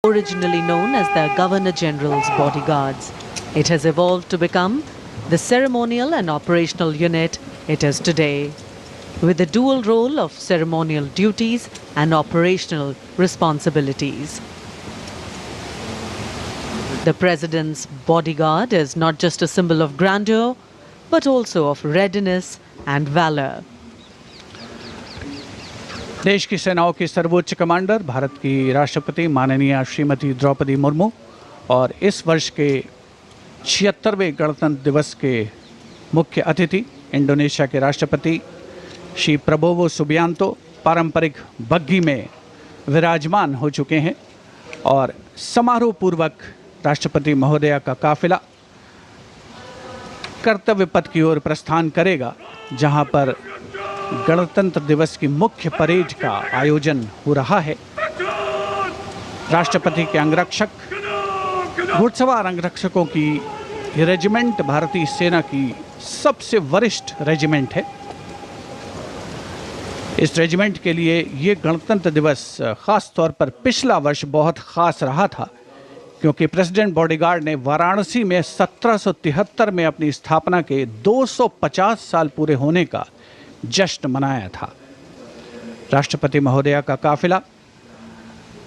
Originally known as the Governor General's Bodyguards, it has evolved to become the ceremonial and operational unit it is today, with the dual role of ceremonial duties and operational responsibilities. The President's bodyguard is not just a symbol of grandeur, but also of readiness and valor. देश की सेनाओं की सर्वोच्च commander Bharat की राष्ट्रपति माननीय श्रीमती द्रौपदी मुर्मू और इस वर्ष के 76वें गणतंत्र दिवस के मुख्य अतिथि इंडोनेशिया के राष्ट्रपति श्री प्रबोवो सुबियांतो पारंपरिक बग्घी में विराजमान हो चुके हैं और समारोह पूर्वक राष्ट्रपति महोदया का काफिला कर्तव्य पथ की ओर प्रस्थान करेगा, जहां पर गणतंत्र दिवस की मुख्य परेड का आयोजन हो रहा है। राष्ट्रपति के अंगरक्षक, घुड़सवार अंगरक्षकों की ये रेजिमेंट भारतीय सेना की सबसे वरिष्ठ रेजिमेंट है। इस रेजिमेंट के लिए ये गणतंत्र दिवस खास तौर पर पिछला वर्ष बहुत खास रहा था, क्योंकि प्रेसिडेंट बॉडीगार्ड ने वाराणसी में 1773 में अपनी स्थापना के 250 साल पूरे होने का जश्न मनाया था। राष्ट्रपति महोदया का काफिला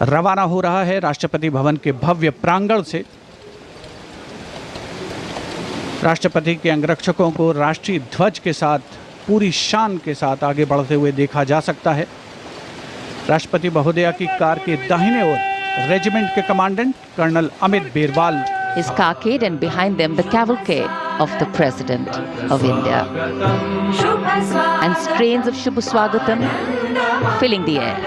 रवाना हो रहा है राष्ट्रपति भवन के भव्य प्रांगण से। राष्ट्रपति के अंगरक्षकों को राष्ट्रीय ध्वज के साथ पूरी शान के साथ आगे बढ़ते हुए देखा जा सकता है। राष्ट्रपति महोदया की कार के दाहिने ओर रेजिमेंट के commandant colonel Amit Berwal is carcade, and behind them the cavalcade of the President of India. And strains of Shubh Swagatam filling the air.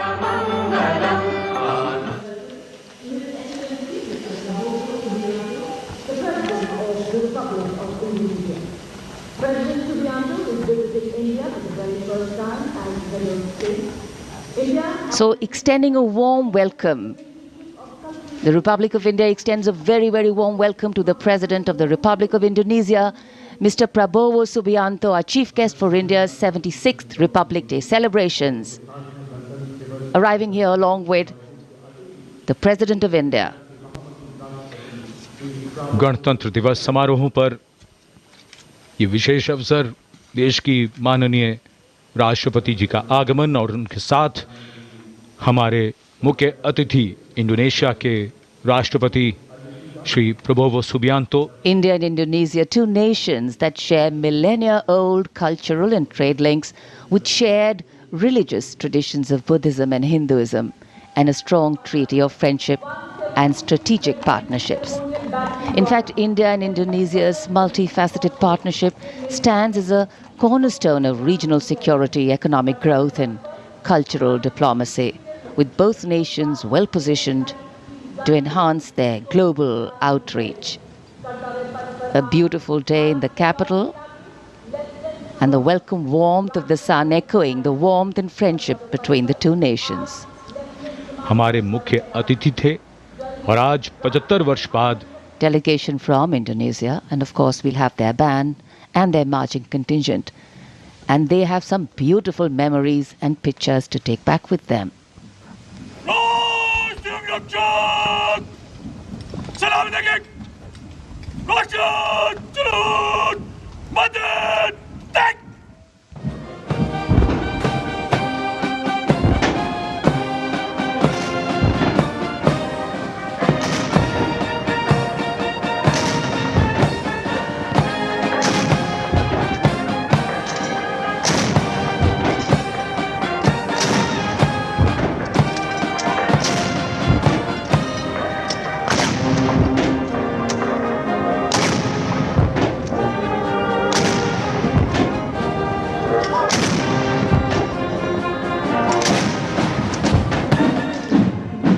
President Subianto is visiting India for the very first time as head of state. So extending a warm welcome. The Republic of India extends a very, very warm welcome to the President of the Republic of Indonesia, Mr. Prabowo Subianto, our chief guest for India's 76th Republic Day celebrations, arriving here along with the President of India. गणतंत्र दिवस समारोहों पर ये विशेष अवसर देश की माननीय राष्ट्रपति जी का आगमन और उनके साथ हमारे मुख्य अतिथि इंडोनेशिया के राष्ट्रपति Shri Prabowo Subianto. India and Indonesia, two nations that share millennia-old cultural and trade links with shared religious traditions of Buddhism and Hinduism and a strong treaty of friendship and strategic partnerships. In fact, India and Indonesia's multifaceted partnership stands as a cornerstone of regional security, economic growth and cultural diplomacy, with both nations well positioned to enhance their global outreach. A beautiful day in the capital, and the welcome warmth of the sun echoing the warmth and friendship between the two nations. हमारे मुख्य अतिथि थे और आज 75 वर्ष बाद Delegation from Indonesia, and of course we'll have their band and their marching contingent, and they have some beautiful memories and pictures to take back with them.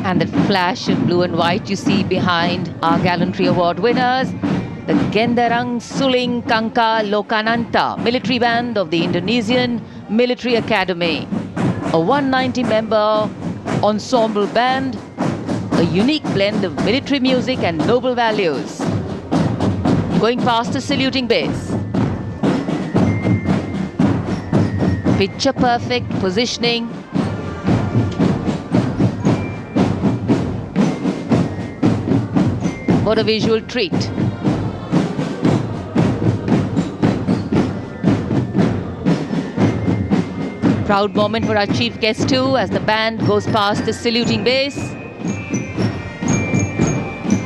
And that flash of blue and white you see behind our Gallantry Award winners, the Gendarang Suling Kangka Lokananta military band of the Indonesian Military Academy. A 190-member ensemble band, a unique blend of military music and noble values. Going past a saluting base. Picture perfect positioning. What a visual treat. Proud moment for our chief guest too, as the band goes past the saluting base.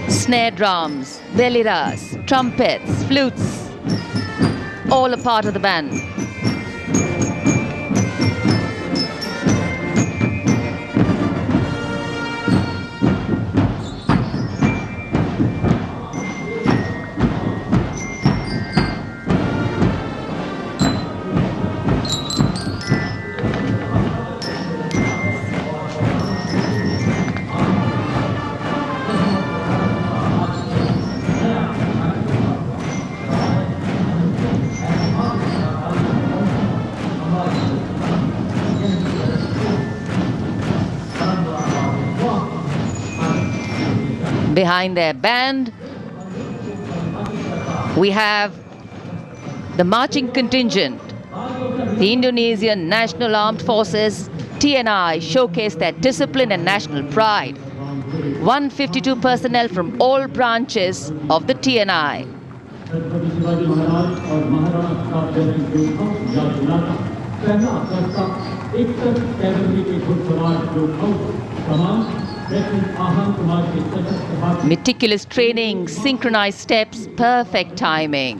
Snare drums, veliras, trumpets, flutes, all a part of the band. Behind their band, we have the marching contingent. The Indonesian National Armed Forces, TNI, showcase their discipline and national pride. 152 personnel from all branches of the TNI. Meticulous training, synchronized steps, perfect timing.